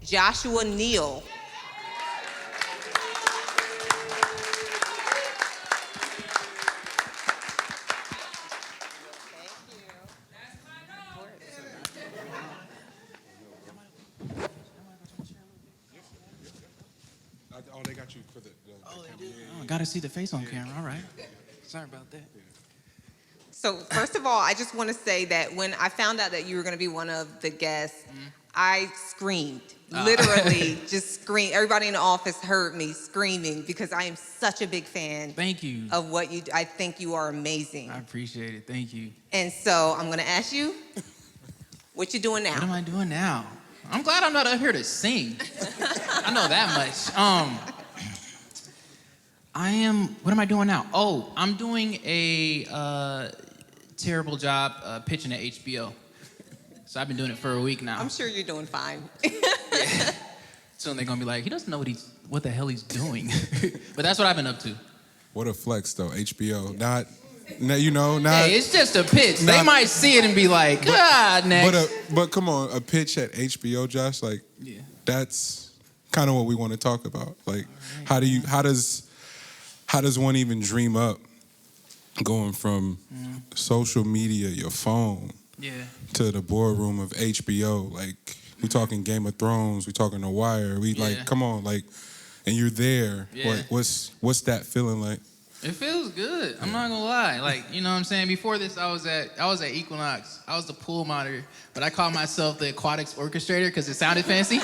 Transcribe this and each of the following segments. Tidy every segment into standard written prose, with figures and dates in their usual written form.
Joshua Neal. Oh, they got you for the camera. They do? Oh, gotta see the face on camera. All right. Sorry about that. So first of all, I just want to say that when I found out that you were going to be one of the guests, I screamed. Literally just screamed. Everybody in the office heard me screaming because I am such a big fan. Thank you. Of what you do. I think you are amazing. I appreciate it. Thank you. And so I'm going to ask you, what you doing now? What am I doing now? I'm glad I'm not up here to sing. I know that much. What am I doing now? Oh, I'm doing a terrible job pitching at HBO. So I've been doing it for a week now. I'm sure you're doing fine. Yeah. Soon they're gonna be like, he doesn't know what the hell he's doing. But that's what I've been up to. What a flex, though. HBO, not. Hey, it's just a pitch. They might see it and be like, next. But come on, a pitch at HBO, Josh. Like, that's kind of what we want to talk about. Like, how does one even dream up going from social media, your phone, to the boardroom of HBO? Like, we talking Game of Thrones, we talking The Wire. Like, come on, like, and you're there. Like, what's that feeling like? It feels good. I'm not gonna lie. Like, you know what I'm saying? Before this, I was at Equinox. I was the pool monitor, but I called myself the aquatics orchestrator because it sounded fancy.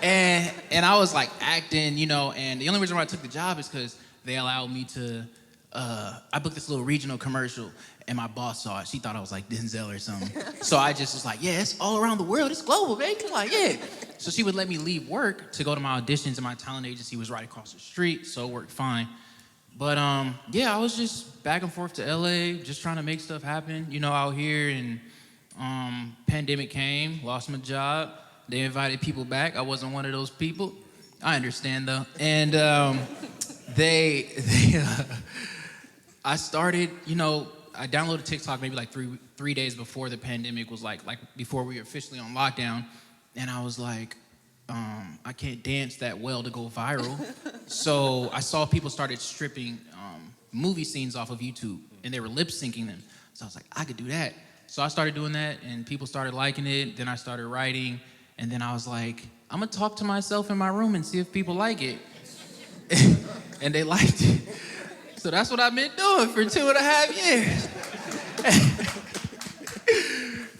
And I was like acting, and the only reason why I took the job is because they allowed me to, I booked this little regional commercial, and my boss saw it. She thought I was like Denzel or something. So I just was like, yeah, it's all around the world. It's global, baby. Like, yeah. So she would let me leave work to go to my auditions, and my talent agency was right across the street, so it worked fine. But I was just back and forth to LA, just trying to make stuff happen, out here. And pandemic came, lost my job. They invited people back. I wasn't one of those people. I understand though. And I started, I downloaded TikTok maybe like three days before the pandemic was like before we were officially on lockdown. And I was like, I can't dance that well to go viral. So I saw people started stripping movie scenes off of YouTube, and they were lip syncing them. So I was like, I could do that. So I started doing that, and people started liking it. Then I started writing, and then I was like, I'm gonna talk to myself in my room and see if people like it. And they liked it. So that's what I've been doing for 2.5 years.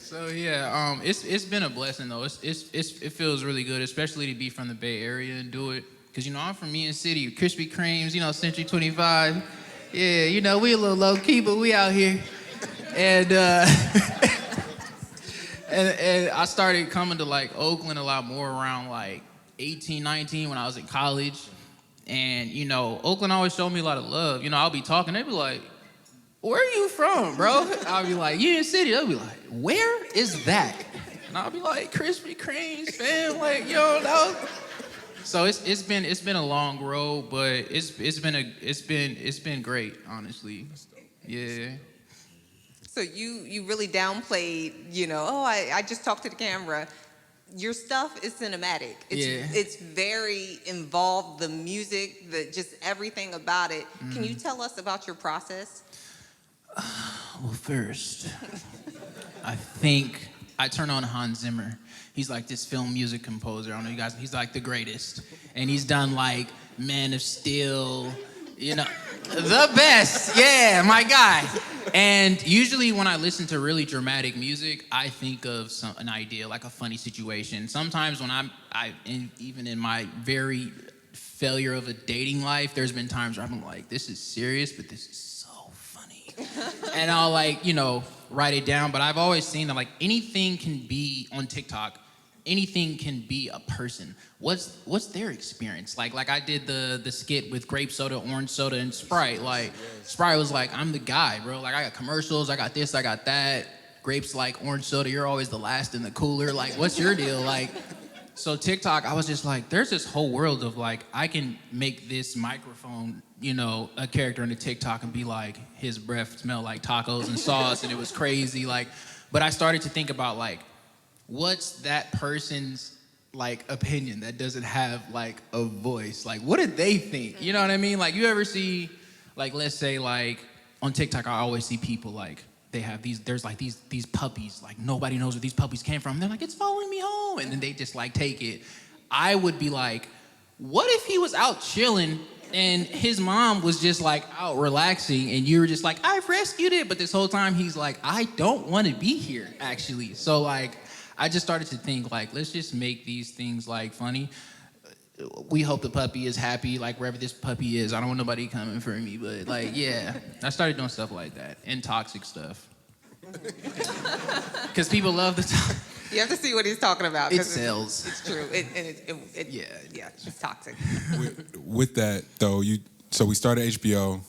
So yeah, it's been a blessing though. It feels really good, especially to be from the Bay Area and do it. Cause I'm from Union City, Krispy Kremes, Century 25. Yeah, we a little low key, but we out here. And and I started coming to like Oakland a lot more around like 18, 19 when I was in college. And Oakland always showed me a lot of love. I'll be talking, they'd be like, where are you from, bro? I'll be like, Union City. They'll be like, where is that? And I'll be like, Krispy Kremes, fam, like, no. So it's been a long road, but it's been great, honestly. Yeah. So you really downplayed, I just talked to the camera. Your stuff is cinematic. It's very involved, the music, just everything about it. Can you tell us about your process? Well, first, I think I turn on Hans Zimmer. He's like this film music composer. I don't know you guys, he's like the greatest. And he's done like Man of Steel, the best. Yeah, my guy. And usually when I listen to really dramatic music, I think of an idea, like a funny situation. Sometimes when even in my very failure of a dating life, there's been times where I'm like, this is serious, but this is so funny. And I'll write it down. But I've always seen that like anything can be on TikTok. Anything can be a person. What's their experience? Like I did the skit with grape soda, orange soda, and Sprite. Like Sprite was like, I'm the guy, bro. Like I got commercials, I got this, I got that. Grapes like orange soda, you're always the last in the cooler. Like, what's your deal? Like, so TikTok, I was just like, there's this whole world of like, I can make this microphone, a character in the TikTok and be like, his breath smelled like tacos and sauce, and it was crazy. Like, but I started to think about like, what's that person's like opinion that doesn't have like a voice. Like, what did they think? You know what I mean? Like, you ever see, like, let's say like on TikTok, I always see people like they have there's like these puppies, like nobody knows where these puppies came from. They're like, it's following me home, and then they just like take it. I would be like, what if he was out chilling and his mom was just like out relaxing and you were just like, I've rescued it, but this whole time he's like, I don't want to be here actually. So like, I just started to think like, let's just make these things like funny. We hope the puppy is happy, like wherever this puppy is. I don't want nobody coming for me, but like, yeah. I started doing stuff like that and toxic stuff. Because people love the You have to see what he's talking about. It sells. It's true. Yeah, it's toxic. With that though, so we started HBO.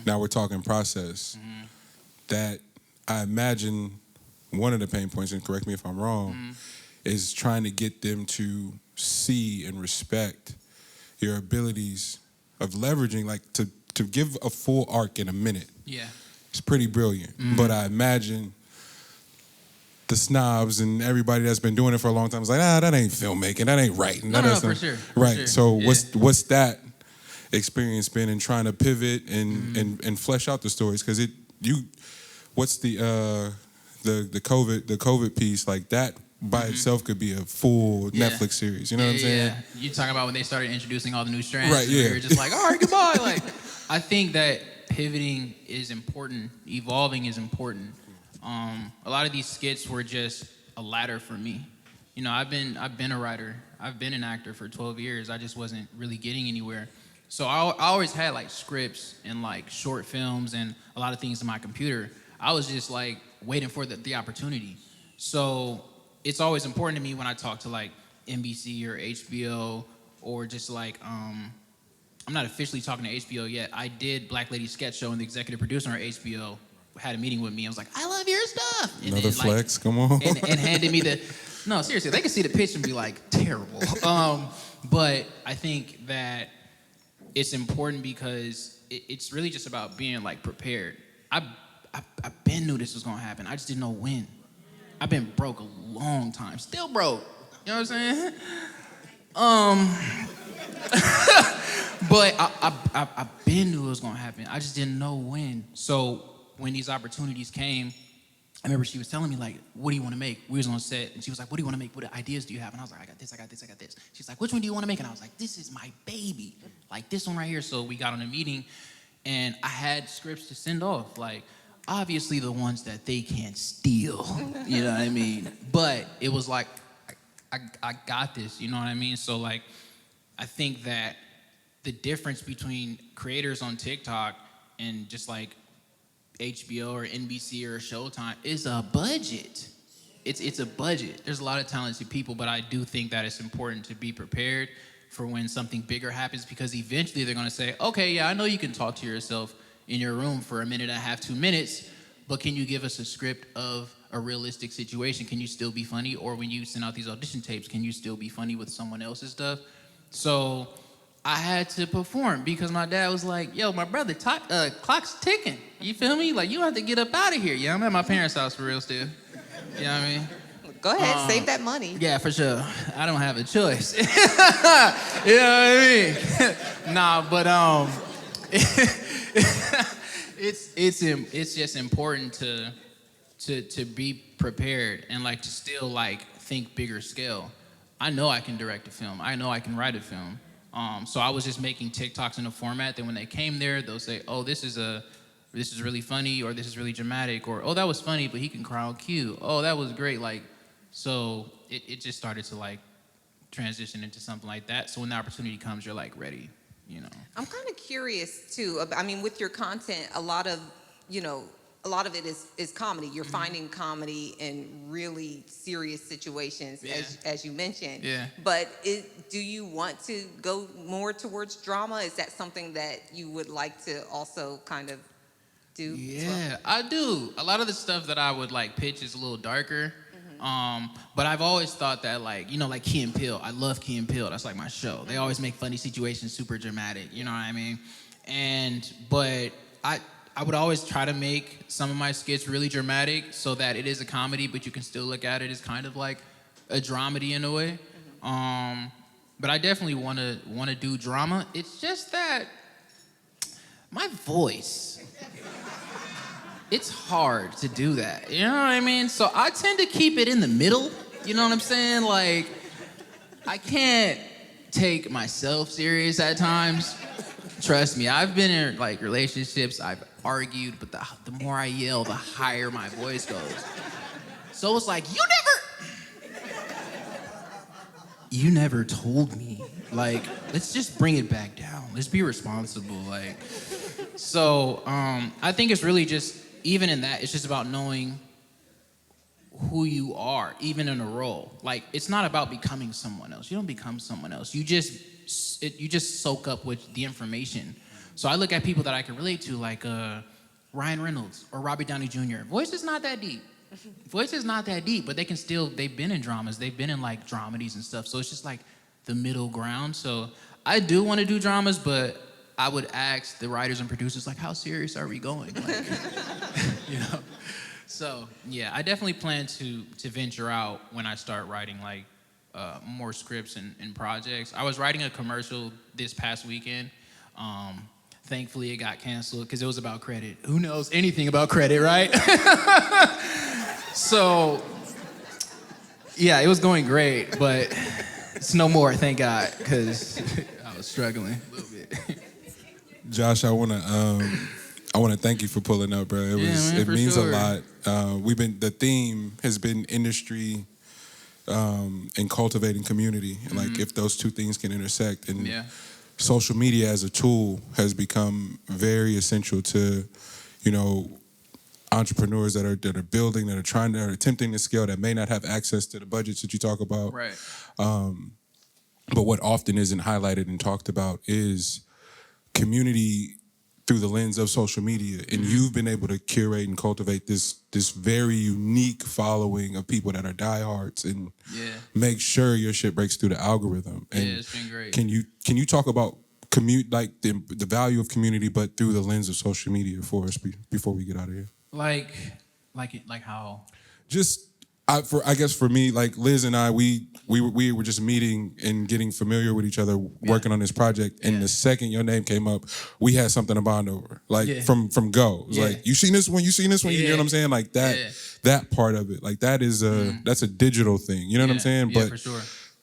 Now we're talking process. That I imagine one of the pain points, and correct me if I'm wrong, is trying to get them to see and respect your abilities of leveraging, like to give a full arc in a minute. Yeah. It's pretty brilliant. But I imagine the snobs and everybody that's been doing it for a long time is like, that ain't filmmaking, that ain't writing. No, for sure. Right. For sure. So yeah. what's that experience been in trying to pivot and flesh out the stories? Because what's the COVID piece, like that by itself could be a full Netflix series. You know what I'm saying? Yeah. You talking about when they started introducing all the new strands? Right. Yeah. You're just like, all right, goodbye. Like, I think that pivoting is important. Evolving is important. A lot of these skits were just a ladder for me. You know, I've been a writer. I've been an actor for 12 years. I just wasn't really getting anywhere. So I always had like scripts and like short films and a lot of things in my computer. I was just like waiting for the opportunity. So it's always important to me when I talk to like NBC or HBO or just like, I'm not officially talking to HBO yet. I did Black Lady Sketch Show, and the executive producer on HBO had a meeting with me and was like, I love your stuff. And Another flex, come on. And handed me no, seriously, they could see the pitch and be like, terrible. But I think that it's important because it's really just about being like prepared. I've been knew this was gonna happen. I just didn't know when. I've been broke a long time, still broke. You know what I'm saying? But I've been knew it was gonna happen. I just didn't know when. So when these opportunities came, I remember she was telling me like, what do you want to make? We was on set and she was like, what do you want to make? What ideas do you have? And I was like, I got this, I got this, I got this. She's like, which one do you want to make? And I was like, this is my baby. Like this one right here. So we got on a meeting and I had scripts to send off. Like, obviously the ones that they can't steal, you know what I mean? But it was like, I got this, you know what I mean? So like, I think that the difference between creators on TikTok and just like HBO or NBC or Showtime is a budget. It's a budget. There's a lot of talented people, but I do think that it's important to be prepared for when something bigger happens, because eventually they're gonna say, okay, yeah, I know you can talk to yourself in your room for a minute and a half, 2 minutes, but can you give us a script of a realistic situation? Can you still be funny? Or when you send out these audition tapes, can you still be funny with someone else's stuff? So I had to perform because my dad was like, yo, my brother, clock's ticking. You feel me? Like, you have to get up out of here. Yeah, I'm at my parents' house for real still. You know what I mean? Go ahead, save that money. Yeah, for sure. I don't have a choice. You know what I mean? Nah, but it's just important to be prepared and like to still like think bigger scale. I know I can direct a film. I know I can write a film. So I was just making TikToks in a format that when they came there, they'll say, oh, this is really funny, or this is really dramatic, or oh, that was funny, but he can cry on cue. Oh, that was great. Like, so it just started to like transition into something like that. So when the opportunity comes, you're like ready, you know. I'm kind of curious too. I mean, with your content, a lot of it is comedy. You're finding comedy in really serious situations, as you mentioned. Yeah. But do you want to go more towards drama? Is that something that you would like to also kind of do? Yeah, I do. A lot of the stuff that I would like pitch is a little darker. But I've always thought that like, you know, like Key and Peele. I love Key and Peele. That's like my show. They always make funny situations super dramatic. You know what I mean? But I would always try to make some of my skits really dramatic so that it is a comedy, but you can still look at it as kind of like a dramedy in a way. But I definitely want to do drama. It's just that my voice, it's hard to do that. You know what I mean? So I tend to keep it in the middle. You know what I'm saying? Like, I can't take myself serious at times. Trust me, I've been in like relationships, I've argued, but the more I yell, the higher my voice goes. So it's like, you never told me. Like, let's just bring it back down. Let's be responsible. Like, so I think it's really just, even in that, it's just about knowing who you are, even in a role. Like, it's not about becoming someone else. You don't become someone else. You just soak up with the information. So I look at people that I can relate to, like Ryan Reynolds or Robert Downey Jr. Voice is not that deep. Voice is not that deep, but they've been in dramas. They've been in like dramedies and stuff. So it's just like the middle ground. So I do want to do dramas, but I would ask the writers and producers, like, how serious are we going? Like, you know? So yeah, I definitely plan to venture out when I start writing like more scripts and projects. I was writing a commercial this past weekend. Thankfully, it got canceled because it was about credit. Who knows anything about credit, right? So, yeah, it was going great, but it's no more, thank God, because I was struggling a little bit. Josh, I wanna thank you for pulling up, bro. It means sure. a lot. The theme has been industry and cultivating community, and like if those two things can intersect, and social media as a tool has become very essential to, you know, entrepreneurs that are building, that are attempting to scale, that may not have access to the budgets that you talk about. Right. But what often isn't highlighted and talked about is community through the lens of social media. And you've been able to curate and cultivate this very unique following of people that are diehards and make sure your shit breaks through the algorithm. And it's been great. Can you talk about the value of community, but through the lens of social media for us before we get out of here? Like how? Just I guess for me, like Liz and I, we were just meeting and getting familiar with each other, working on this project. And the second your name came up, we had something to bond over. Like from go. It was like, you seen this one, you know what I'm saying? Like that part of it. Like that is that's a digital thing. You know what I'm saying? Yeah, but for sure.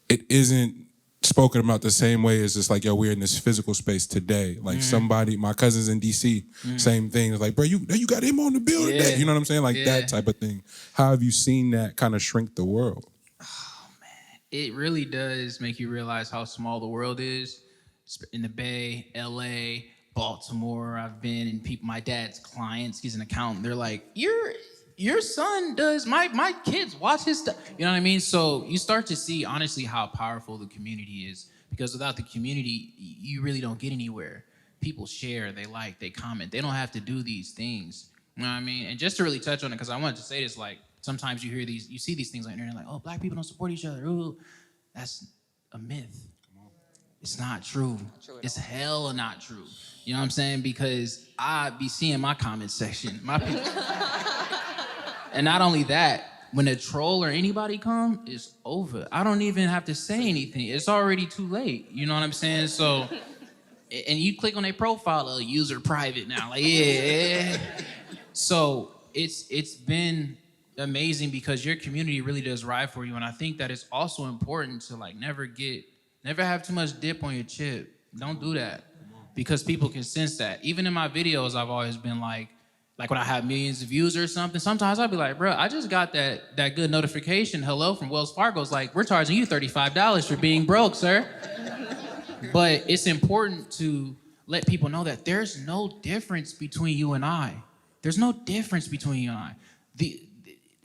it isn't spoken about the same way as just like, yo, we're in this physical space today. Like somebody, my cousins in DC, same thing. It's like, bro, you got him on the bill today. You know what I'm saying? Like that type of thing. How have you seen that kind of shrink the world? Oh man, it really does make you realize how small the world is. In the Bay, LA, Baltimore, I've been, and my dad's clients, he's an accountant. They're like, your son does, my kids watch his stuff. You know what I mean? So you start to see, honestly, how powerful the community is. Because without the community, you really don't get anywhere. People share, they like, they comment. They don't have to do these things. You know what I mean? And just to really touch on it, because I wanted to say this, like, sometimes you see these things on the internet, like, oh, black people don't support each other. Ooh, that's a myth. It's not true. It's hella not true. You know what I'm saying? Because I be seeing my comment section. My people. And not only that, when a troll or anybody come, it's over. I don't even have to say anything. It's already too late. You know what I'm saying? So, and you click on their profile, user private now. Like, yeah. So it's been amazing because your community really does ride for you. And I think that it's also important to like never have too much dip on your chip. Don't do that. Because people can sense that. Even in my videos, I've always been like when I have millions of views or something, sometimes I'll be like, bro, I just got that good notification, hello, from Wells Fargo. It's like, we're charging you $35 for being broke, sir. But it's important to let people know that there's no difference between you and I. There's no difference between you and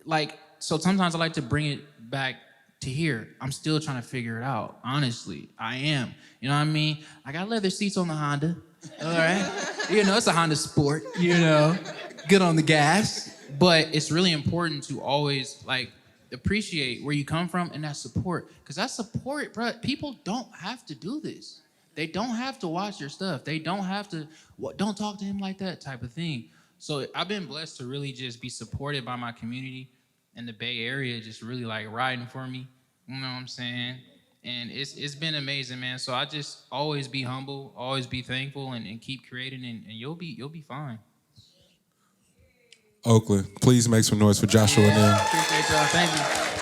I. So sometimes I like to bring it back to here. I'm still trying to figure it out, honestly. I am. You know what I mean? I got leather seats on the Honda, all right? You know, it's a Honda Sport, you know, good on the gas. But it's really important to always, like, appreciate where you come from and that support. Because that support, bro, people don't have to do this. They don't have to watch your stuff. They don't have to, don't talk to him like that type of thing. So I've been blessed to really just be supported by my community in the Bay Area, just really, like, riding for me. You know what I'm saying? And it's been amazing, man. So I just always be humble, always be thankful, and keep creating, and you'll be fine. Oakland, please make some noise for Joshua and Neal. Appreciate y'all. Thank you.